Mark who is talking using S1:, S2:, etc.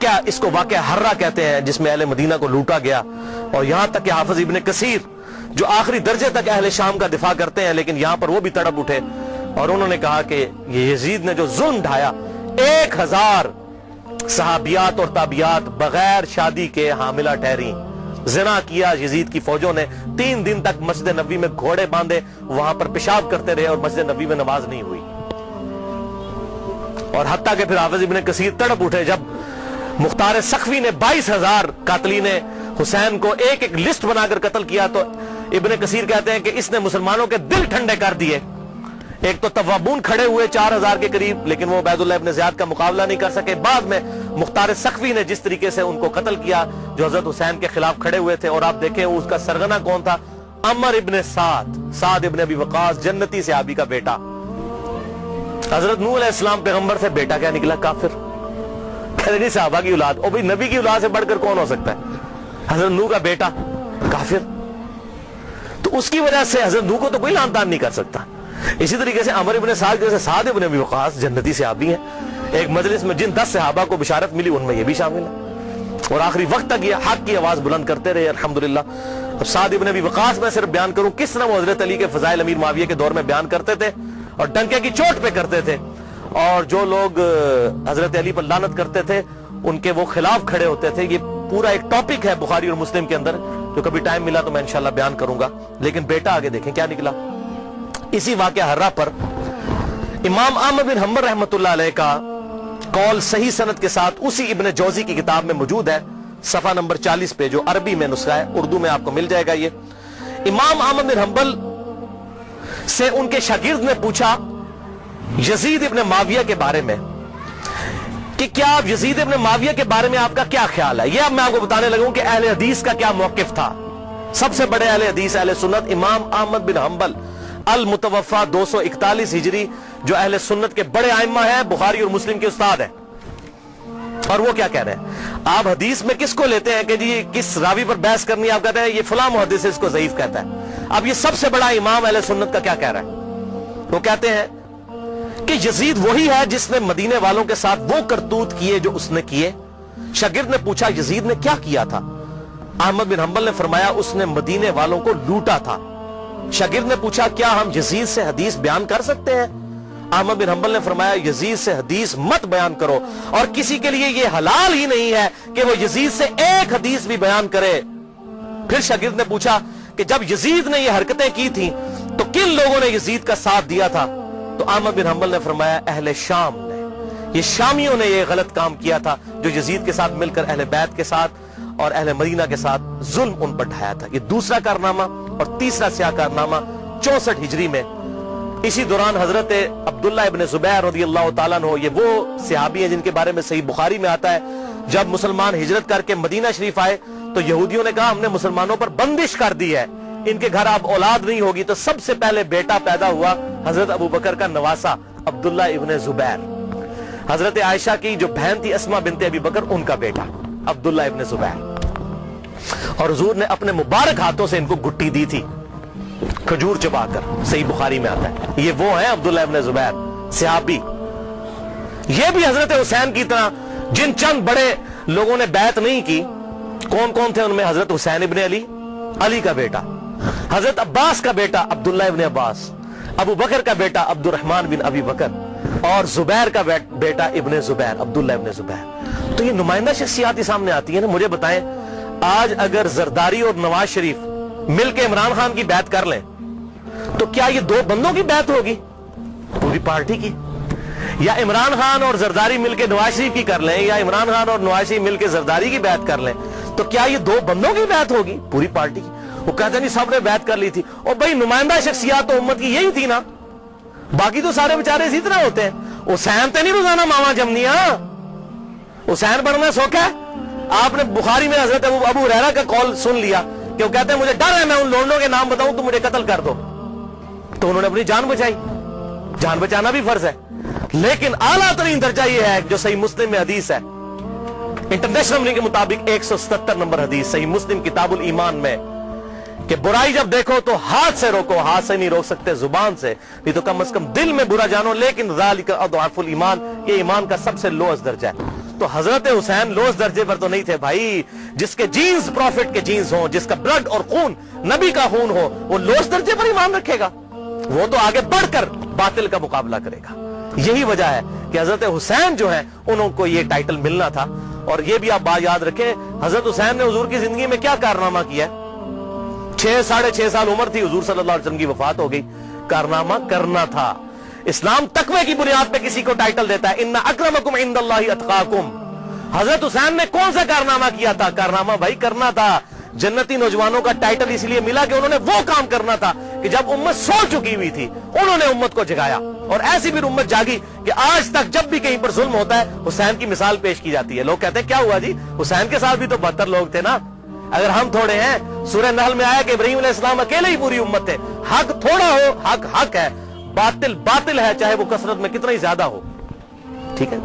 S1: واقعہ، اس کو واقعہ ہرہ کہتے ہیں، جس میں اہل مدینہ کو لوٹا گیا، اور یہاں تک کہ حافظ ابن کثیر جو آخری درجے تک اہل شام کا دفاع کرتے ہیں، لیکن یہاں پر وہ بھی تڑپ اٹھے اور انہوں نے کہا کہ یہ یزید نے جو ظلم ڈھایا، 1000 صحابیات اور تابعیات بغیر شادی کے حاملہ ٹھہری، زنا کیا یزید کی فوجوں نے، 3 دن تک مسجد نبوی میں گھوڑے باندھے وہاں پر پیشاب کرتے رہے اور مسجد نبوی میں نماز نہیں ہوئی۔ اور حتیٰ کہ پھر حافظ ابن کثیر تڑپ اٹھے جب مختار سقفی نے 22,000 قاتلین حسین کو ایک ایک لسٹ بنا کر قتل کیا، تو ابن کثیر کہتے ہیں کہ اس نے مسلمانوں کے دل ٹھنڈے کر دیے۔ ایک تو توابون کھڑے ہوئے 4000 کے قریب، لیکن وہ عبید اللہ ابن زیاد کا مقابلہ نہیں کر سکے۔ بعد میں مختار سقفی نے جس طریقے سے ان کو قتل کیا جو حضرت حسین کے خلاف کھڑے ہوئے تھے، اور آپ دیکھیں اس کا سرغنہ کون تھا؟ عمر ابن سعد ابن ابی وقاص، جنتی صحابی کا بیٹا۔ حضرت نوح علیہ السلام پیغمبر سے بیٹا کیا نکلا؟ کافر۔ کہتے نہیں صحابہ کی اولاد، او بھئی نبی کی اولاد سے بڑھ کر کون ہو سکتا ہے؟ حضرت نوح کا بیٹا کافر۔ تو اس کی وجہ سے حضرت نوح کو تو کوئی لعن طعن نہیں کر سکتا۔ اسی طریقے سے عمر ابن سعد جیسے سعد ابن ابی وقاص جنتی صحابی ہیں، ایک مجلس میں جن 10 صحابہ کو بشارت ملی ان میں یہ بھی شامل ہے، اور آخری وقت تک یہ حق کی آواز بلند کرتے رہے الحمدللہ۔ اب سعد ابن ابی وقاص میں صرف بیان کروں کس طرح وہ حضرت علی کے فضائل امیر معاویہ کے دور میں بیان کرتے تھے اور ڈنکے کی چوٹ پہ کرتے تھے، اور جو لوگ حضرت علی پر لعنت کرتے تھے ان کے وہ خلاف کھڑے ہوتے تھے۔ یہ پورا ایک ٹاپک ہے بخاری اور مسلم کے اندر، جو کبھی ٹائم ملا تو میں انشاءاللہ بیان کروں گا۔ لیکن بیٹا آگے دیکھیں کیا نکلا۔ اسی واقعہ ہرہ پر امام احمد بن حنبل رحمۃ اللہ علیہ کا قول صحیح سند کے ساتھ اسی ابن جوزی کی کتاب میں موجود ہے، صفحہ نمبر 40 پہ، جو عربی میں نسخہ ہے، اردو میں آپ کو مل جائے گا۔ یہ امام احمد بن حنبل سے ان کے شاگرد نے پوچھا یزید ابن معاویہ کے بارے میں کہ کیا آپ یزید ابن معاویہ کے بارے میں آپ کا کیا خیال ہے؟ یہ اب میں آپ کو بتانے لگوں کہ اہل حدیث کا کیا موقف تھا۔ سب سے بڑے اہل حدیث اہل سنت امام احمد بن حنبل المتوفا 241 ہجری، جو اہل سنت کے بڑے ائمہ ہیں، بخاری اور مسلم کے استاد ہیں، اور وہ کیا کہہ رہے ہیں؟ آپ حدیث میں کس کو لیتے ہیں کہ جی کس راوی پر بحث کرنی ہے؟ آپ کہتے ہیں یہ فلاں محدث اس کو ضعیف کہتا ہے۔ اب یہ سب سے بڑا امام اہل سنت کا کیا کہہ رہا ہے؟ وہ کہتے ہیں کہ یزید وہی ہے جس نے مدینے والوں کے ساتھ وہ کرتوت کیے جو اس نے کیے۔ شاگرد نے پوچھا یزید نے کیا کیا تھا؟ احمد بن حنبل نے فرمایا اس نے مدینے والوں کو لوٹا تھا۔ شاگرد نے پوچھا کیا ہم یزید سے حدیث بیان کر سکتے ہیں؟ احمد بن حنبل نے فرمایا یزید سے حدیث مت بیان کرو، اور کسی کے لیے یہ حلال ہی نہیں ہے کہ وہ یزید سے ایک حدیث بھی بیان کرے۔ پھر شاگرد نے پوچھا کہ جب یزید نے یہ حرکتیں کی تھیں تو کن لوگوں نے یزید کا ساتھ دیا تھا؟ تو احمد بن حنبل نے فرمایا اہل شام نے، یہ شامیوں نے یہ غلط کام کیا تھا جو یزید کے ساتھ مل کر اہل بیت کے ساتھ اور اہل مدینہ کے ساتھ ظلم ان پر ڈھایا تھا۔ یہ دوسرا کارنامہ۔ اور تیسرا سیاہ کارنامہ 64 ہجری میں، اسی دوران حضرت عبداللہ ابن زبیر رضی اللہ تعالیٰ عنہ، یہ وہ صحابی ہیں جن کے بارے میں صحیح بخاری میں آتا ہے، جب مسلمان ہجرت کر کے مدینہ شریف آئے تو یہودیوں نے کہا ہم نے مسلمانوں پر بندش کر دی ہے، ان کے گھر اب اولاد نہیں ہوگی۔ تو سب سے پہلے بیٹا پیدا ہوا حضرت ابو بکر کا نواسا عبداللہ ابن زبیر، حضرت عائشہ کی جو بہن تھی اسما بنت ابی بکر، ان کا بیٹا عبداللہ ابن زبیر۔ اور حضور نے اپنے مبارک ہاتھوں سے ان کو گٹی دی تھی کھجور چبا کر، صحیح بخاری میں آتا ہے۔ یہ وہ ہیں عبداللہ ابن زبیر صحابی، یہ بھی حضرت حسین کی طرح جن چند بڑے لوگوں نے بیعت نہیں کی۔ کون کون تھے ان میں؟ حضرت حسین ابن علی کا بیٹا، حضرت عباس کا بیٹا عبداللہ ابن عباس، ابو بکر کا بیٹا عبد الرحمن بن ابی بکر، اور زبیر کا بیٹا ابن زبیر عبداللہ ابن زبیر۔ تو یہ نمائندہ شخصیات ہی سامنے آتی ہیں نا۔ مجھے بتائیں آج اگر زرداری اور نواز شریف مل کے عمران خان کی بیعت کر لیں تو کیا یہ دو بندوں کی بیعت ہوگی؟ پوری پارٹی کی؟ یا عمران خان اور زرداری مل کے نواز شریف کی کر لیں، یا عمران خان اور نواز شریف مل کے زرداری کی بیعت کر لیں، تو کیا یہ دو بندوں کی بیعت ہوگی؟ پوری پارٹی کی۔ وہ کہتے نہیں سب نے بیعت کر لی تھی، اور بھائی نمائندہ شخصیات تو امت کی یہی تھی نا، باقی تو سارے بیچارے اسی طرح ہوتے ہیں۔ حسین تے نہیں روزانہ ماما جمنیاں، حسین بننا سوکھا ہے۔ آپ نے بخاری میں حضرت ابو ہریرہ کا قول سن لیا کہ وہ کہتے ہیں مجھے ڈر ہے میں ان لوگوں کے نام بتاؤں تو مجھے قتل کر دو، تو انہوں نے اپنی جان بچائی۔ جان بچانا بھی فرض ہے، لیکن اعلیٰ ترین درجہ یہ ہے جو صحیح مسلم میں حدیث ہے، انٹرنیشنل نمبر کے مطابق 177 نمبر حدیث صحیح مسلم کتاب الایمان میں، کہ برائی جب دیکھو تو ہاتھ سے روکو، ہاتھ سے نہیں روک سکتے زبان سے، نہیں تو کم از کم دل میں برا جانو، لیکن ذالک اضعف الایمان، یہ ایمان کا سب سے لوئسٹ درجہ ہے۔ تو حضرت حسین لوز درجے پر تو نہیں تھے بھائی. جس کے جینز پروفٹ کے جینز ہوں, جس کا بلڈ اور خون نبی کا خون ہو, وہ لوز درجے پر ایمان رکھے گا؟ وہ تو آگے بڑھ کر باطل کا مقابلہ کرے گا. یہی وجہ ہے کہ حضرت حسین جو ہیں انہوں کو یہ ٹائٹل ملنا تھا. اور یہ بھی آپ بات یاد رکھیں, حضرت حسین نے حضور کی زندگی میں کیا کارنامہ کیا ہے؟ 6.5 سال عمر تھی, حضور صلی اللہ علیہ وسلم کی وفات ہو گئی. کارنامہ کرنا تھا. اسلام تقوی کی بنیاد پہ کسی کو ٹائٹل دیتا ہے, ان اکرمکم عند اللہ اتقاکم. حضرت حسین نے کون سا کارنامہ کیا تھا؟ کارنامہ بھائی کرنا تھا. جنتی نوجوانوں کا ٹائٹل اس لیے ملا کہ انہوں نے وہ کام کرنا تھا کہ جب امت سو چکی ہوئی تھی انہوں نے امت کو جگایا. اور ایسی بھی امت جاگی کہ آج تک جب بھی کہیں پر ظلم ہوتا ہے حسین کی مثال پیش کی جاتی ہے. لوگ کہتے ہیں کیا ہوا جی, حسین کے ساتھ بھی تو 72 لوگ تھے نا. اگر ہم تھوڑے ہیں, سورہ نحل میں آیا کہ ابراہیم علیہ السلام اکیلے ہی پوری امت تھے. حق تھوڑا ہو, حق حق ہے, باطل باطل ہے, چاہے وہ کثرت میں کتنا ہی زیادہ ہو. ٹھیک ہے.